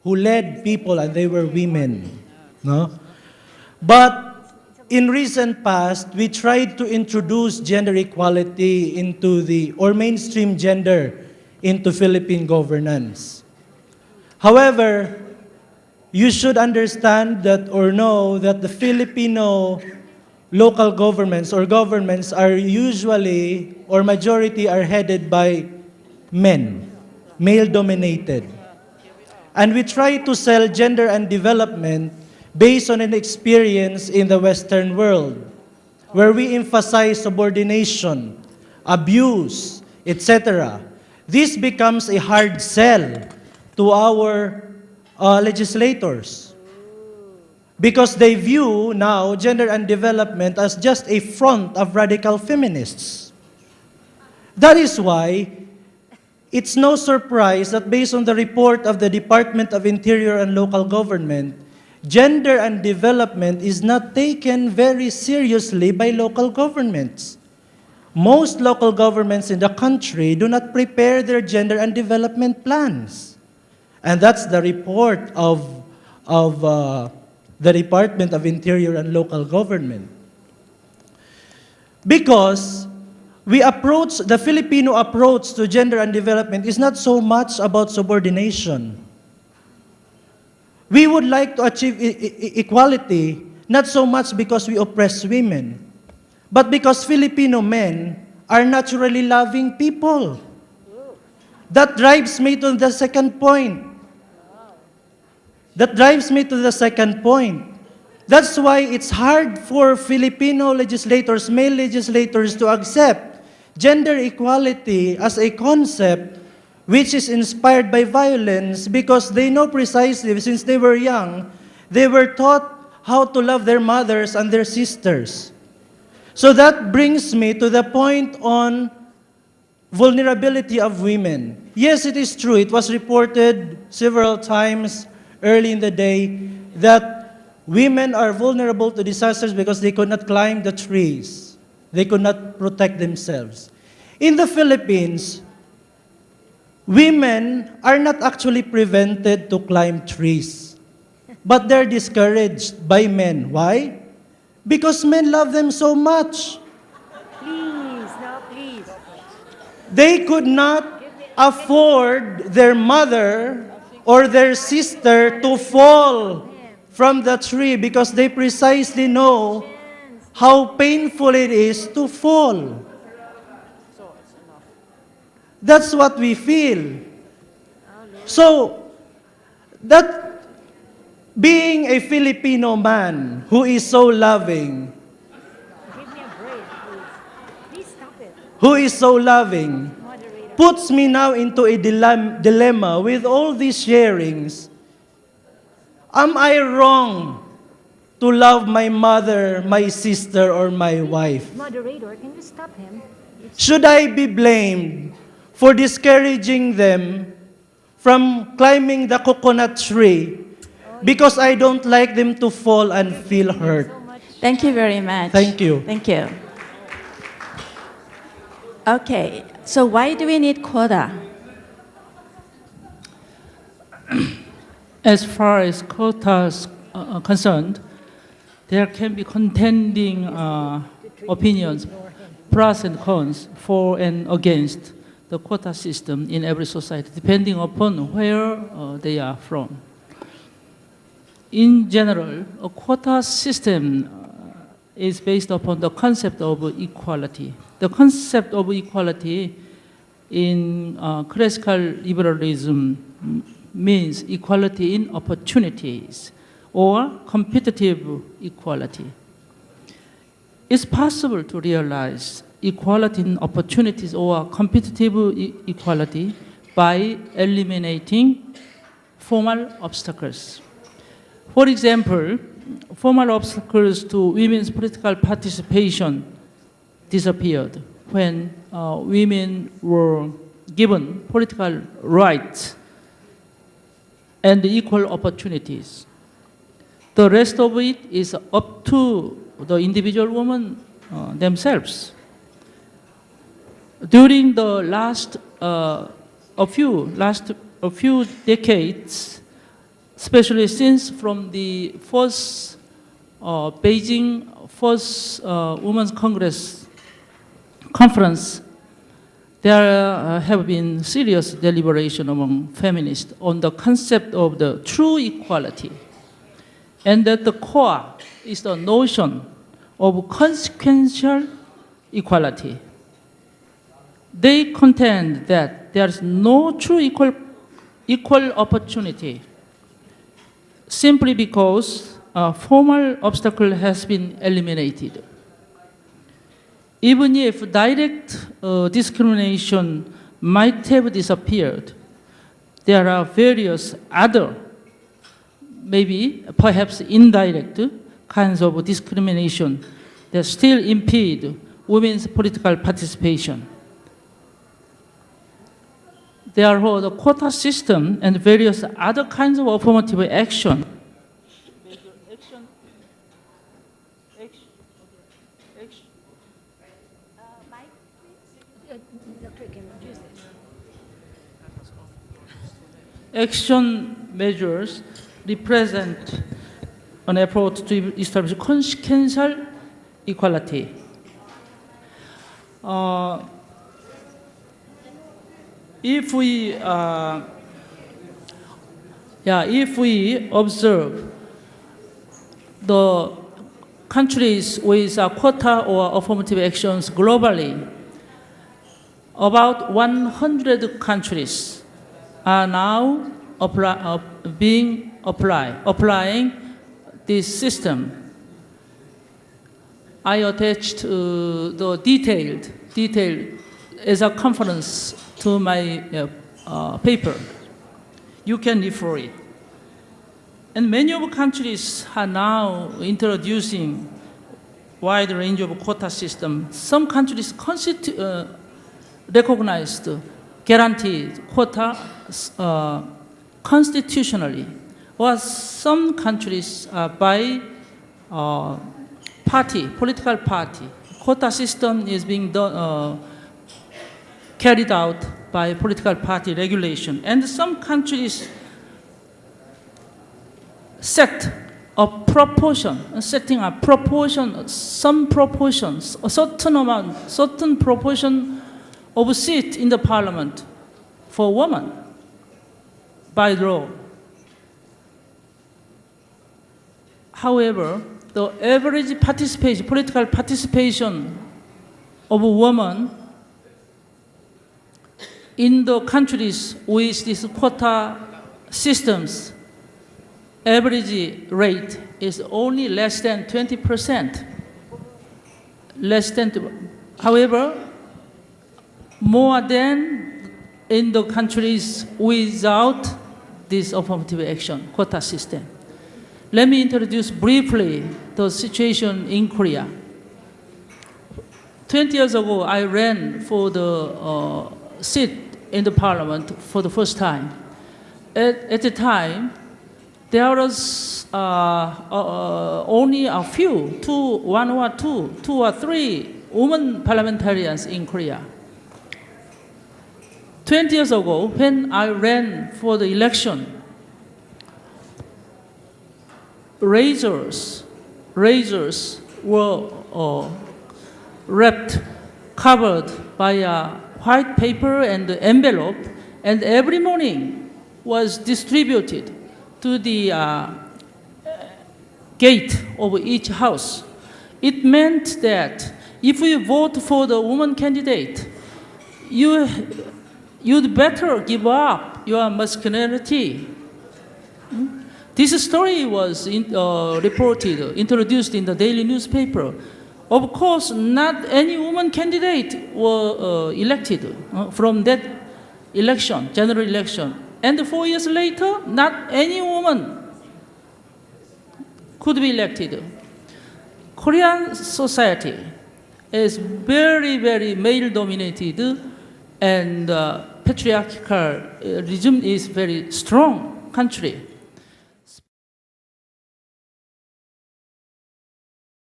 who led people, and they were women. No? But in recent past, we tried to introduce gender equality or mainstream gender into Philippine governance. However, you should understand that or know that the Filipino local governments or governments are usually or majority are headed by men, male-dominated. And we try to sell gender and development based on an experience in the Western world, where we emphasize subordination, abuse, etc. This becomes a hard sell to our legislators because they view now gender and development as just a front of radical feminists. That is why it's no surprise that based on the report of the Department of Interior and Local Government, gender and development is not taken very seriously by local governments. Most local governments in the country do not prepare their gender and development plans. And that's the report of the Department of Interior and Local Government. Because the Filipino approach to gender and development is not so much about subordination. We would like to achieve equality, not so much because we oppress women, but because Filipino men are naturally loving people. That drives me to the second point. That's why it's hard for Filipino legislators, male legislators, to accept gender equality as a concept which is inspired by violence, because they know precisely, since they were young, they were taught how to love their mothers and their sisters. So that brings me to the point on vulnerability of women. Yes, it is true. It was reported several times early in the day that women are vulnerable to disasters because they could not climb the trees. They could not protect themselves. In the Philippines, women are not actually prevented to climb trees, but they're discouraged by men. Why? Because men love them so much. Please, no, please. They could not afford their mother or their sister to fall from the tree because they precisely know how painful it is to fall. That's what we feel. So, that being a Filipino man who is so loving, Give me a break, please. Please stop it. who is so loving, Moderator. puts me now into a dilemma with all these sharings. Am I wrong to love my mother, my sister, or my wife? Moderator, can you stop him? Should I be blamed for discouraging them from climbing the coconut tree because I don't like them to fall and feel hurt? So much. Thank you very much. Thank you. Thank you. Okay, so why do we need quota? As far as quotas are concerned, there can be contending opinions, pros and cons, for and against the quota system in every society, depending upon where they are from. In general, a quota system is based upon the concept of equality. The concept of equality in classical liberalism means equality in opportunities or competitive equality. It's possible to realize equality in opportunities or competitive equality by eliminating formal obstacles. For example, formal obstacles to women's political participation disappeared when women were given political rights and equal opportunities. The rest of it is up to the individual women themselves. During the last a few decades, especially since from the first Beijing first Women's Conference, there have been serious deliberation among feminists on the concept of the true equality, and at the core is the notion of consequential equality. They contend that there is no true equal opportunity simply because a formal obstacle has been eliminated. Even if direct discrimination might have disappeared, there are various other, maybe perhaps indirect kinds of discrimination that still impede women's political participation. Therefore, the quota system and various other kinds of affirmative action action measures represent an effort to establish consequential equality. If we observe the countries with a quota or affirmative actions globally, about 100 countries are now applying this system. I attached the detail as a conference to my paper. You can refer it. And many of countries are now introducing wide range of quota system. Some countries recognized, guaranteed quota constitutionally, while some countries by political party. Quota system is being carried out by political party regulation. And some countries setting a proportion, some proportions, a certain proportion of seats in the parliament for women by law. However, the average political participation of women in the countries with these quota systems, average rate is only less than 20%. However, more than in the countries without this affirmative action quota system. Let me introduce briefly the situation in Korea. 20 years ago, I ran for the seat in the parliament for the first time. At the time, there was only a few, two or three women parliamentarians in Korea. 20 years ago, when I ran for the election, razors were covered by a white paper and envelope, and every morning was distributed to the gate of each house. It meant that if you vote for the woman candidate, you'd better give up your masculinity. This story was introduced in the daily newspaper. Of course, not any woman candidate were elected from that election, general election. And 4 years later, not any woman could be elected. Korean society is very, very male-dominated, and patriarchal regime is very strong country.